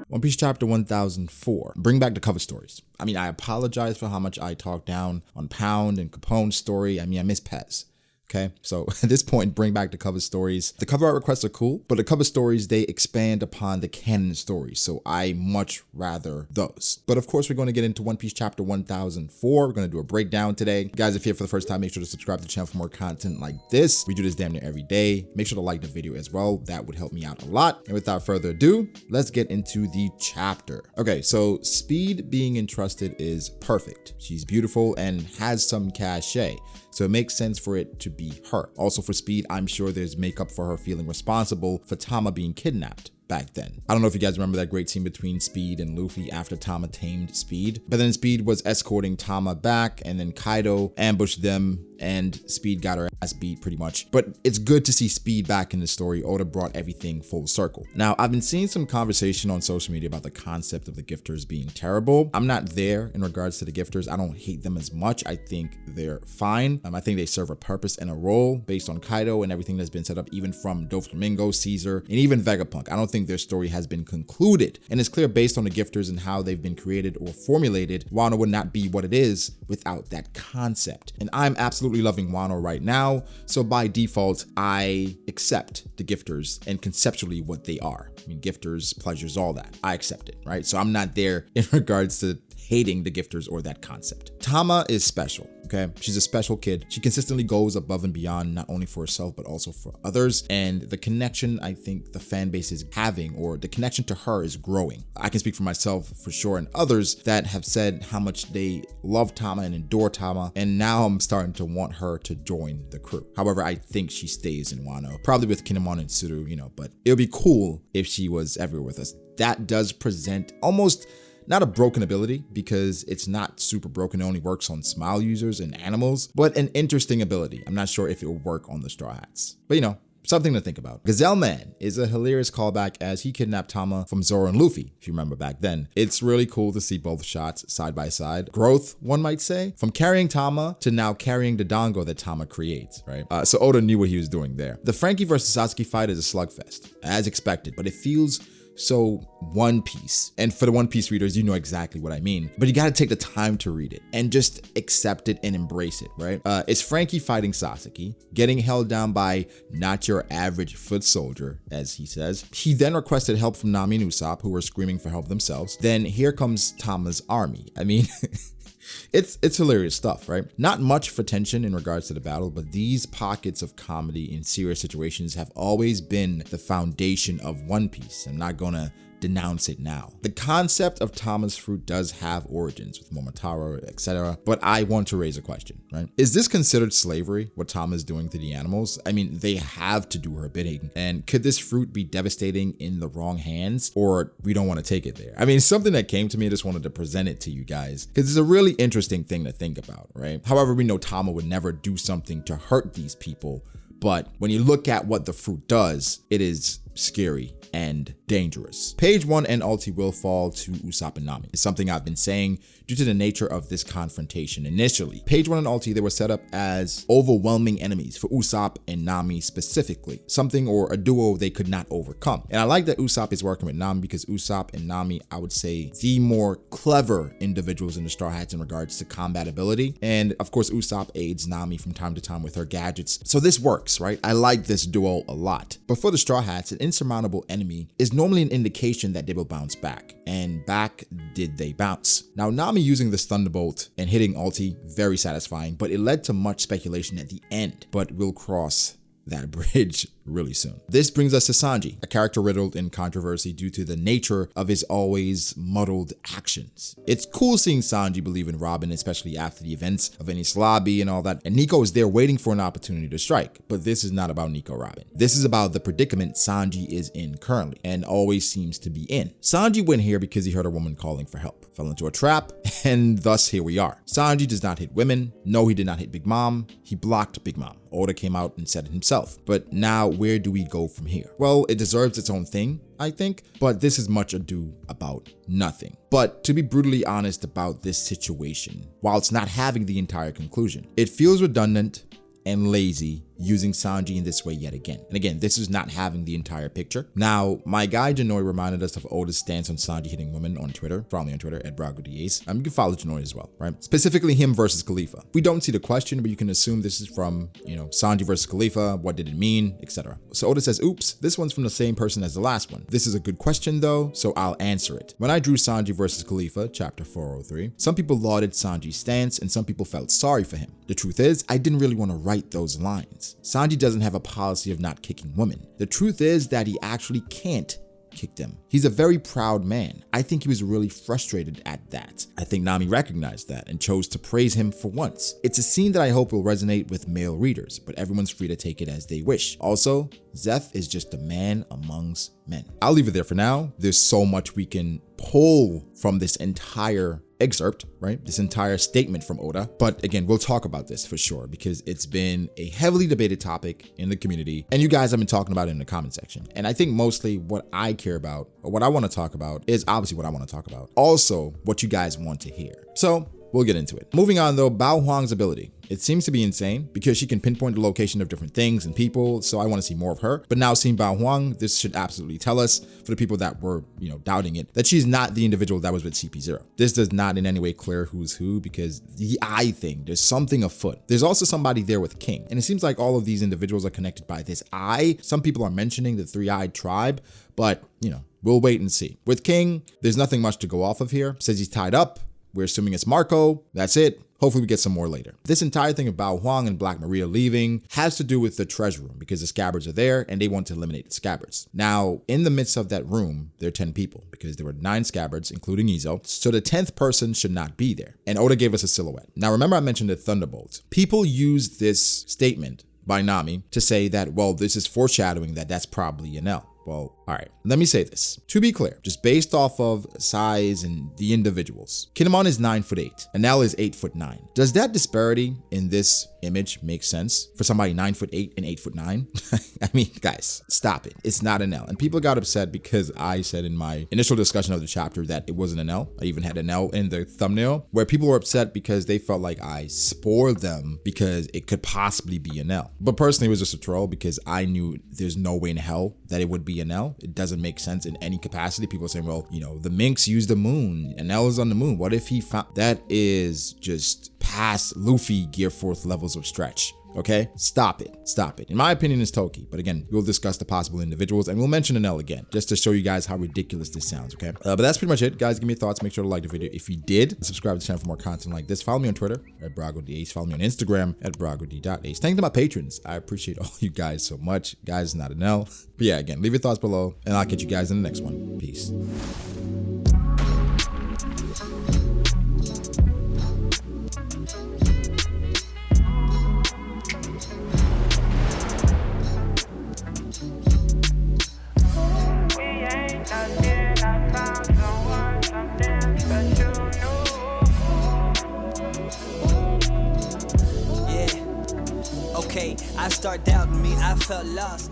One Piece chapter 1004. Bring back the cover stories. I mean, I apologize for how much I talked down on Pound and Capone's story. I mean, I miss Pez. Okay, so at this point, bring back the cover stories. The cover art requests are cool, but the cover stories, they expand upon the canon stories, so I much rather those. But of course, we're going to get into One Piece chapter 1004. We're going to do a breakdown today. Guys, if you're here for the first time, make sure to subscribe to the channel for more content like this. We do this damn near every day. Make sure to like the video as well. That would help me out a lot. And without further ado, let's get into the chapter. Okay, so Speed being entrusted is perfect. She's beautiful and has some cachet, so it makes sense for it to be her. Also for Speed, I'm sure there's makeup for her feeling responsible for Tama being kidnapped back then. I don't know if you guys remember that great scene between Speed and Luffy after Tama tamed Speed, but then Speed was escorting Tama back and then Kaido ambushed them and Speed got her ass beat pretty much. But it's good to see Speed back in the story. Oda brought everything full circle. Now, I've been seeing some conversation on social media about the concept of the gifters being terrible. I'm not there in regards to the gifters. I don't hate them as much. I think they're fine. I think they serve a purpose and a role based on Kaido and everything that's been set up, even from Doflamingo, Caesar, and even Vegapunk. I don't think their story has been concluded. And it's clear based on the gifters and how they've been created or formulated, Wano would not be what it is without that concept. And I'm absolutely loving Wano right now, so by default I accept the gifters and conceptually what they are. I mean, gifters, pleasures, all that, I accept it, right? So I'm not there in regards to hating the gifters or that concept. Tama is special, okay? She's a special kid. She consistently goes above and beyond, not only for herself, but also for others. And the connection I think the fan base is having, or the connection to her, is growing. I can speak for myself for sure, and others that have said how much they love Tama and adore Tama. And now I'm starting to want her to join the crew. However, I think she stays in Wano, probably with Kinemon and Tsuru, you know, but it would be cool if she was everywhere with us. That does present almost not a broken ability, because it's not super broken. It only works on Smile users and animals, but an interesting ability. I'm not sure if it will work on the Straw Hats, but you know, something to think about. Gazelle Man is a hilarious callback as he kidnapped Tama from Zoro and Luffy, if you remember back then. It's really cool to see both shots side by side. Growth, one might say, from carrying Tama to now carrying the Dango that Tama creates, right? So Oda knew what he was doing there. The Frankie versus Satsuki fight is a slugfest, as expected, but it feels so One Piece. And for the One Piece readers, you know exactly what I mean, but you gotta take the time to read it and just accept it and embrace it, right? It's Frankie fighting Satsuki, getting held down by not your average foot soldier, as he says. He then requested help from Nami and Usopp, who were screaming for help themselves. Then here comes Tama's army. I mean, It's hilarious stuff, right? Not much for tension in regards to the battle, but these pockets of comedy in serious situations have always been the foundation of One Piece. I'm not gonna denounce it now. The concept of Tama's fruit does have origins with Momotaro, etc., but I want to raise a question, right? Is this considered slavery, what Tama is doing to the animals? I mean, they have to do her bidding, and could this fruit be devastating in the wrong hands, or we don't want to take it there? I mean, something that came to me, I just wanted to present it to you guys, because it's a really interesting thing to think about, right? However, we know Tama would never do something to hurt these people, but when you look at what the fruit does, it is scary and dangerous. Page 1 and Ulti will fall to Usopp and Nami. It's something I've been saying due to the nature of this confrontation. Initially, Page 1 and Ulti, they were set up as overwhelming enemies for Usopp and Nami specifically, something or a duo they could not overcome. And I like that Usopp is working with Nami, because Usopp and Nami, I would say, the more clever individuals in the Straw Hats in regards to combat ability. And of course, Usopp aids Nami from time to time with her gadgets. So this works, right? I like this duo a lot. But for the Straw Hats, an insurmountable enemy is normally an indication that they will bounce back. And back did they bounce. Now, Nami using this Thunderbolt and hitting Ulti, very satisfying, but it led to much speculation at the end. But we'll cross that bridge really soon. This brings us to Sanji, a character riddled in controversy due to the nature of his always muddled actions. It's cool seeing Sanji believe in Robin, especially after the events of Enies Lobby and all that, and Nico is there waiting for an opportunity to strike. But this is not about Nico Robin. This is about the predicament Sanji is in currently, and always seems to be in. Sanji went here because he heard a woman calling for help, fell into a trap, and thus here we are. Sanji does not hit women. No, he did not hit Big Mom. He blocked Big Mom. Oda came out and said it himself. But now, where do we go from here? Well, it deserves its own thing, I think, but this is much ado about nothing. But to be brutally honest about this situation, while it's not having the entire conclusion, it feels redundant and lazy using Sanji in this way yet again. And again, this is not having the entire picture. Now, my guy Janoi reminded us of Oda's stance on Sanji hitting women on Twitter. Follow me on Twitter at BragoDAs. You can follow Janoi as well, right? Specifically him versus Khalifa. We don't see the question, but you can assume this is from, Sanji versus Khalifa. What did it mean, etc. So Oda says, oops, this one's from the same person as the last one. This is a good question though, so I'll answer it. When I drew Sanji versus Khalifa, chapter 403, some people lauded Sanji's stance and some people felt sorry for him. The truth is, I didn't really want to write those lines. Sanji doesn't have a policy of not kicking women. The truth is that he actually can't kick them. He's a very proud man. I think he was really frustrated at that. I think Nami recognized that and chose to praise him for once. It's a scene that I hope will resonate with male readers, but everyone's free to take it as they wish. Also, Zeph is just a man amongst men. I'll leave it there for now. There's so much we can pull from this entire excerpt, right? This entire statement from Oda. But again, we'll talk about this for sure because it's been a heavily debated topic in the community and you guys have been talking about it in the comment section. And I think mostly what I care about or what I want to talk about is obviously what I want to talk about. Also, what you guys want to hear. So we'll get into it. Moving on though, Bao Hwang's ability. It seems to be insane because she can pinpoint the location of different things and people, so I want to see more of her. But now seeing Bao Hwang, this should absolutely tell us, for the people that were, doubting it, that she's not the individual that was with CP0. This does not in any way clear who's who because the eye thing, there's something afoot. There's also somebody there with King. And it seems like all of these individuals are connected by this eye. Some people are mentioning the three-eyed tribe, but, we'll wait and see. With King, there's nothing much to go off of here. Says he's tied up. We're assuming it's Marco. That's it. Hopefully we get some more later. This entire thing of Bao Hwang and Black Maria leaving has to do with the treasure room because the scabbards are there and they want to eliminate the scabbards. Now, in the midst of that room, there are 10 people because there were 9 scabbards, including Izo. So the 10th person should not be there. And Oda gave us a silhouette. Now, remember I mentioned the Thunderbolt. People use this statement by Nami to say that, well, this is foreshadowing that that's probably Enel. Well, all right, let me say this. To be clear, just based off of size and the individuals, Kinemon is 9'8", Enel is 8'9". Does that disparity in this image make sense for somebody 9'8" and 8'9"? I mean, guys, stop it. It's not Enel. And people got upset because I said in my initial discussion of the chapter that it wasn't Enel. I even had Enel in the thumbnail where people were upset because they felt like I spoiled them because it could possibly be Enel. But personally, it was just a troll because I knew there's no way in hell that it would be Enel. It doesn't make sense in any capacity. People are saying, well, the Minx used the moon. Enel is on the moon. What if he found... That is just past Luffy Gear 4th levels of stretch. Okay, stop it. In my opinion, it's Toki. But again, we'll discuss the possible individuals and we'll mention Enel again, just to show you guys how ridiculous this sounds, okay? But that's pretty much it. Guys, give me your thoughts. Make sure to like the video if you did. Subscribe to the channel for more content like this. Follow me on Twitter at BragoDAs. Follow me on Instagram at BragoD.Ace. Thank you to my patrons. I appreciate all you guys so much. Guys, not Enel. But yeah, again, leave your thoughts below and I'll catch you guys in the next one. Peace. I start doubting me, I felt lost.